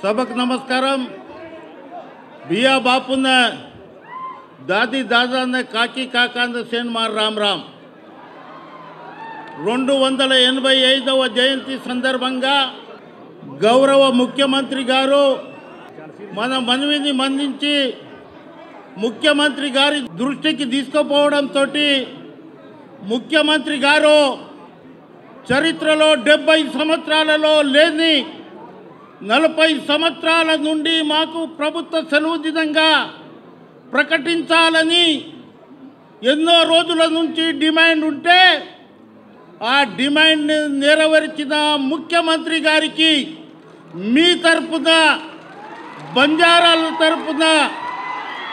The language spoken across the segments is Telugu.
सबक नमस्कारम। बिया बापू ने दादी दादा ने काकी काका ने सेन मार राम राम 285వ జయంతి సందర్భంగా గౌరవ ముఖ్యమంత్రి గారు మన మనవిని మందించి ముఖ్యమంత్రి గారి దృష్టికి తీసుకుపోవడంతో ముఖ్యమంత్రి గారు చరిత్రలో 70 సంవత్సరాలలో లేని 40 సంవత్సరాల నుండి మాకు ప్రభుత్వ సెలవు దినంగా ప్రకటించాలని ఎన్నో రోజుల నుంచి డిమాండ్ ఉంటే ఆ డిమాండ్ నెరవేర్చిన ముఖ్యమంత్రి గారికి మీ తరపున బంజారాల తరపున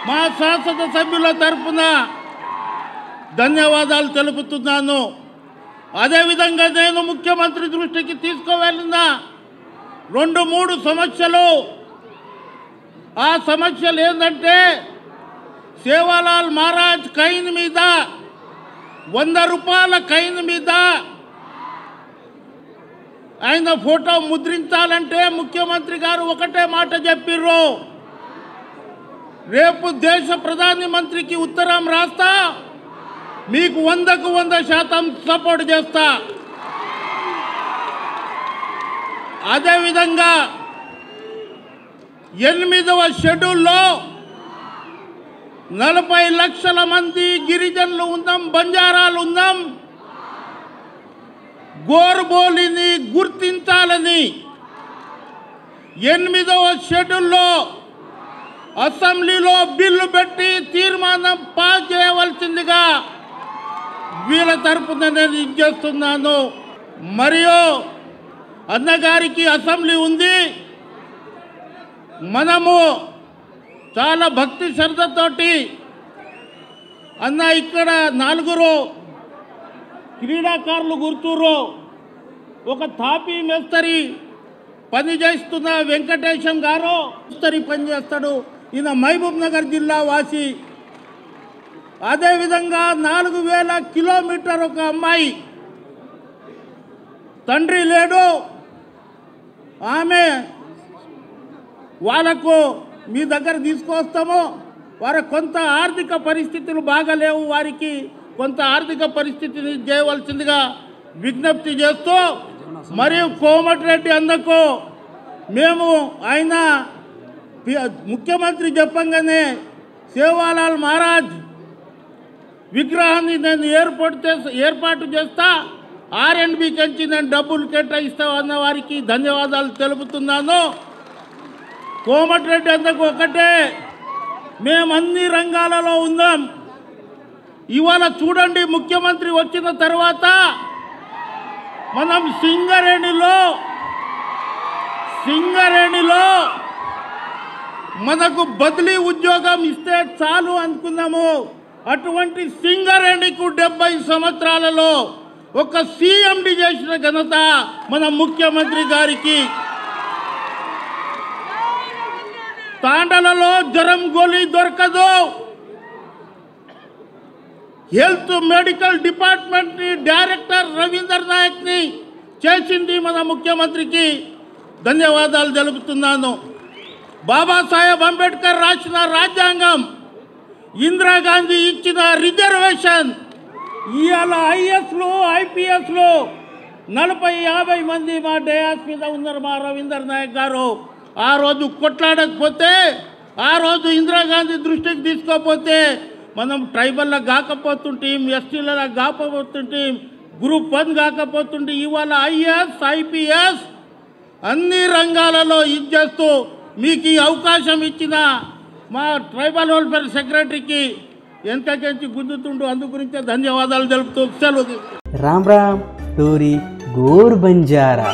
మా శాసన సభ్యుల తరపున ధన్యవాదాలు తెలుపుతున్నాను। అదే విధంగా నేను ముఖ్యమంత్రి దృష్టికి తీసుకువెళ్ళిన 2-3 సమస్యలు ఆ సమస్యలు ఏంటంటే సేవాలాల్ మహారాజ్ కైన్ మీద 100 రూపాయల కైన్ మీద ఆయన ఫోటో ముద్రించాలంటే ముఖ్యమంత్రి గారు ఒకటే మాట చెప్పిర్రు, రేపు దేశ ప్రధాని మంత్రికి ఉత్తరం రాస్తా, మీకు 100కు 100% సపోర్ట్ చేస్తా। అదేవిధంగా 8వ షెడ్యూల్లో 40 లక్షల మంది గిరిజనులు ఉన్నాం, బంజారాలు ఉన్నాం, గోర్బోలిని గుర్తించాలని 8వ షెడ్యూల్లో అసెంబ్లీలో బిల్లు పెట్టి తీర్మానం పాస్ చేయవలసిందిగా వీళ్ళ తరపున నేను ఇచ్చేస్తున్నాను। మరియు అన్నగారికి అసెంబ్లీ ఉంది, మనము చాలా భక్తి శ్రద్ధతోటి అన్న ఇక్కడ 4 క్రీడాకారులు గుర్తురు, ఒక తాపీ మేస్త్రి పని చేస్తున్న వెంకటేశం గారు మేస్త్రి పని చేస్తాడు, ఈయన మహబూబ్ నగర్ జిల్లా వాసి। అదేవిధంగా 4000 కిలోమీటర్ ఒక అమ్మాయి తండ్రి లేడు, ఆమె వాళ్ళకు మీ దగ్గర తీసుకొస్తాము, వారి కొంత ఆర్థిక పరిస్థితులు బాగాలేవు, వారికి కొంత ఆర్థిక పరిస్థితిని చేయవలసిందిగా విజ్ఞప్తి చేస్తూ, మరియు కోమటిరెడ్డి అన్నకు మేము ఆయన ముఖ్యమంత్రి చెప్పంగానే సేవాలాల్ మహారాజ్ విగ్రహాన్ని నేను ఏర్పాటు చేస్తా, R&B కంచి నేను డబ్బులు కేటాయిస్తా అన్న వారికి ధన్యవాదాలు తెలుపుతున్నాను। కోమటిరెడ్డి అన్నకు ఒకటే, మేము అన్ని రంగాలలో ఉందాం, ఇవాళ చూడండి ముఖ్యమంత్రి వచ్చిన తర్వాత మనం సింగరేణిలో మనకు బదిలీ ఉద్యోగం ఇస్తే చాలు అనుకున్నాము, అటువంటి సింగరేణికు 70 సంవత్సరాలలో ఒక CMD చేసిన ఘనత మన ముఖ్యమంత్రి గారికి। తాండలలో జ్వరం గోళీ దొరకదు, health medical department director Ravinder నాయక్ని చేసింది మన ముఖ్యమంత్రికి ధన్యవాదాలు తెలుపుతున్నాను। బాబాసాహెబ్ అంబేద్కర్ రాసిన రాజ్యాంగం, ఇందిరాగాంధీ ఇచ్చిన రిజర్వేషన్, ఇవాళ IASలు IPSలు 40-50 మంది మా డయాస్ మీద ఉన్నారు, మా రవీందర్ నాయక్ గారు ఆ రోజు కొట్లాడకపోతే, ఆ రోజు ఇందిరాగాంధీ దృష్టికి తీసుకోకపోతే మనం ట్రైబల్లా కాకపోతుంటాం, STల కాకపోతుంటాం, గ్రూప్ 1 కాకపోతుంటే ఇవాళ IAS IPS అన్ని రంగాలలో ఇది చేస్తూ మీకు ఈ అవకాశం ఇచ్చిన మా ట్రైబల్ వెల్ఫేర్ సెక్రటరీకి ఎంతకెంచి గుద్దుతుండు, అందు గురించి ధన్యవాదాలు తెలుపుతూ సెలవు। రామ్ రామ్ టోరీ గోర్ బంజారా।